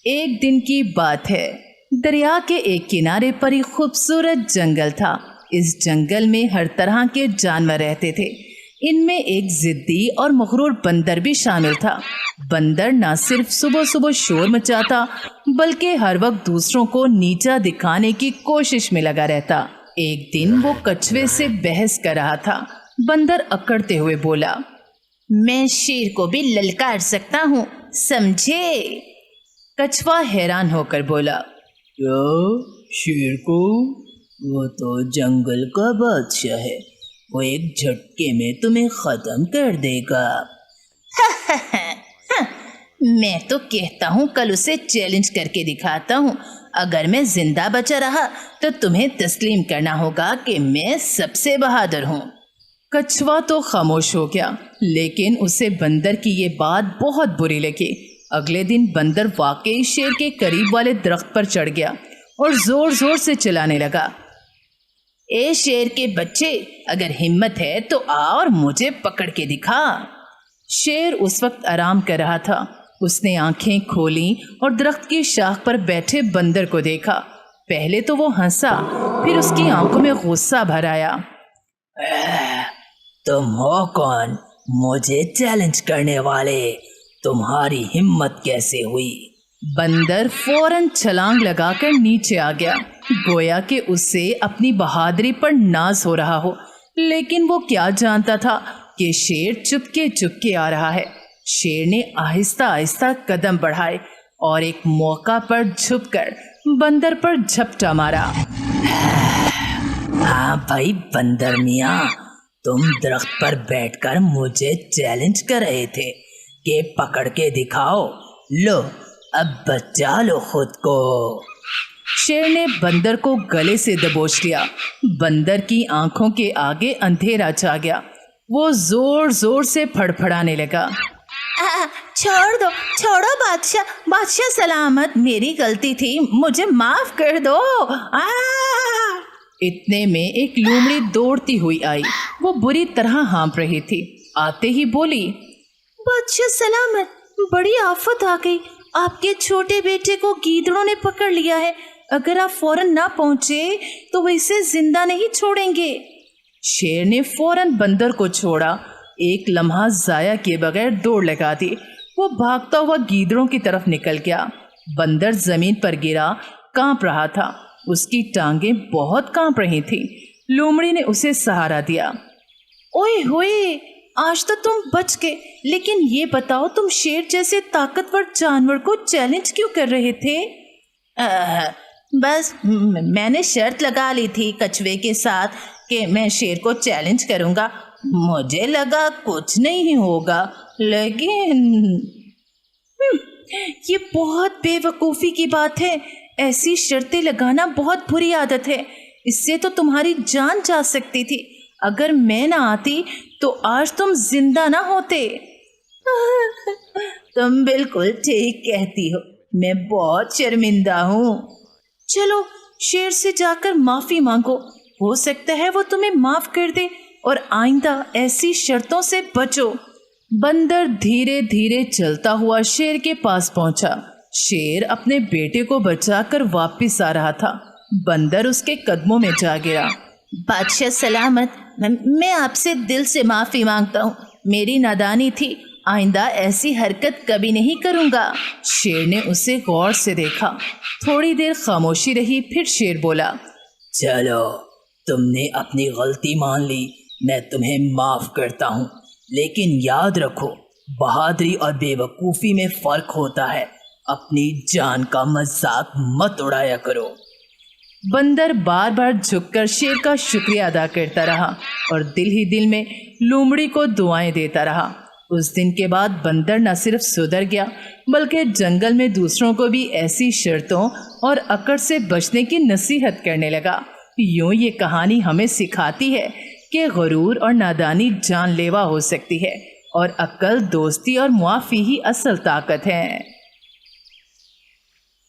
ایک دن کی بات ہے، دریا کے ایک کنارے پر ایک خوبصورت جنگل تھا۔ اس جنگل میں ہر طرح کے جانور رہتے تھے۔ ان میں ایک ضدی اور مغرور بندر بھی شامل تھا۔ بندر نہ صرف صبح صبح شور مچاتا بلکہ ہر وقت دوسروں کو نیچا دکھانے کی کوشش میں لگا رہتا۔ ایک دن وہ کچھوے سے بحث کر رہا تھا۔ بندر اکڑتے ہوئے بولا، میں شیر کو بھی للکار سکتا ہوں، سمجھے؟ کچھوا حیران ہو کر بولا، کیا شیر کو؟ وہ تو جنگل کا بادشاہ ہے، وہ ایک جھٹکے میں تمہیں ختم کر دے گا۔ میں تو کہتا ہوں کل اسے چیلنج کر کے دکھاتا ہوں۔ اگر میں زندہ بچا رہا تو تمہیں تسلیم کرنا ہوگا کہ میں سب سے بہادر ہوں۔ کچھوا تو خاموش ہو گیا، لیکن اسے بندر کی یہ بات بہت بری لگی۔ اگلے دن بندر واقعی شیر کے قریب والے درخت پر چڑھ گیا اور زور زور سے چلانے لگا، اے شیر کے بچے، اگر ہمت ہے تو آ اور مجھے پکڑ کے دکھا۔ شیر اس وقت آرام کر رہا تھا۔ اس نے آنکھیں کھولیں اور درخت کی شاخ پر بیٹھے بندر کو دیکھا۔ پہلے تو وہ ہنسا، پھر اس کی آنکھوں میں غصہ بھر آیا۔ تم ہو کون مجھے چیلنج کرنے والے؟ تمہاری ہمت کیسے ہوئی؟ بندر فوراً چھلانگ لگا کر نیچے آ گیا، گویا کہ اسے اپنی بہادری پر ناز ہو رہا ہو۔ لیکن وہ کیا جانتا تھا کہ شیر چپکے چپکے آ رہا ہے۔ شیر نے آہستہ آہستہ قدم بڑھائے اور ایک موقع پر جھک کر بندر پر جھپٹا مارا۔ ہاں بھائی بندر میاں، تم درخت پر بیٹھ کر مجھے چیلنج کر رہے تھے کہ پکڑ کے دکھاؤ، لو اب بچا لو خود کو۔ شیر نے بندر کو گلے سے دبوچ لیا۔ بندر کی آنکھوں کے آگے اندھیرا چھا گیا۔ وہ زور زور سے پھڑپھڑانے لگا، چھوڑو بادشاہ سلامت، میری غلطی تھی، مجھے معاف کر دو۔ اتنے میں ایک لومڑی دوڑتی ہوئی آئی۔ وہ بری طرح ہانپ رہی تھی۔ آتے ہی بولی، بادشاہ سلامت، بڑی آفت آ گئی، آپ کے چھوٹے بیٹے کو گیدڑوں نے پکڑ لیا ہے۔ اگر آپ فوراً نہ پہنچے تو وہ اسے زندہ نہیں چھوڑیں گے۔ شیر نے فوراً بندر کو چھوڑا، ایک لمحہ ضائع کیے بغیر دوڑ لگا دی۔ وہ بھاگتا ہوا گیدڑوں کی طرف نکل گیا۔ بندر زمین پر گرا، کانپ رہا تھا۔ اس کی ٹانگیں بہت کانپ رہی تھیں۔ لومڑی نے اسے سہارا دیا۔ اوئے ہوئے، آج تو تم بچ گئے، لیکن یہ بتاؤ تم شیر جیسے طاقتور جانور کو چیلنج کیوں کر رہے تھے؟ بس میں نے شرط لگا لی تھی کچھوے کے ساتھ کہ میں شیر کو چیلنج کروں گا۔ مجھے لگا کچھ نہیں ہوگا، لیکن یہ بہت بے وقوفی کی بات ہے۔ ایسی شرطیں لگانا بہت بری عادت ہے، اس سے تو تمہاری جان جا سکتی تھی۔ اگر میں نہ آتی تو آج تم زندہ نہ ہوتے۔ تم بالکل ٹھیک کہتی ہو، میں بہت شرمندہ ہوں۔ چلو شیر سے جا کر معافی مانگو، ہو سکتا ہے وہ تمہیں معاف کر دے اور آئندہ ایسی شرطوں سے بچو۔ بندر دھیرے دھیرے چلتا ہوا شیر کے پاس پہنچا۔ شیر اپنے بیٹے کو بچا کر واپس آ رہا تھا۔ بندر اس کے قدموں میں جا گرا۔ بادشاہ سلامت، میں آپ سے دل سے معافی مانگتا ہوں، میری نادانی تھی، آئندہ ایسی حرکت کبھی نہیں کروں گا۔ شیر نے اسے غور سے دیکھا۔ تھوڑی دیر خاموشی رہی، پھر شیر بولا، چلو تم نے اپنی غلطی مان لی، میں تمہیں معاف کرتا ہوں، لیکن یاد رکھو بہادری اور بے وقوفی میں فرق ہوتا ہے، اپنی جان کا مذاق مت اڑایا کرو۔ بندر بار بار جھک کر شیر کا شکریہ ادا کرتا رہا اور دل ہی دل میں لومڑی کو دعائیں دیتا رہا۔ اس دن کے بعد بندر نہ صرف سدھر گیا بلکہ جنگل میں دوسروں کو بھی ایسی شرطوں اور اکڑ سے بچنے کی نصیحت کرنے لگا۔ یوں یہ کہانی ہمیں سکھاتی ہے کہ غرور اور نادانی جان لیوا ہو سکتی ہے اور عقل، دوستی اور معافی ہی اصل طاقت ہے۔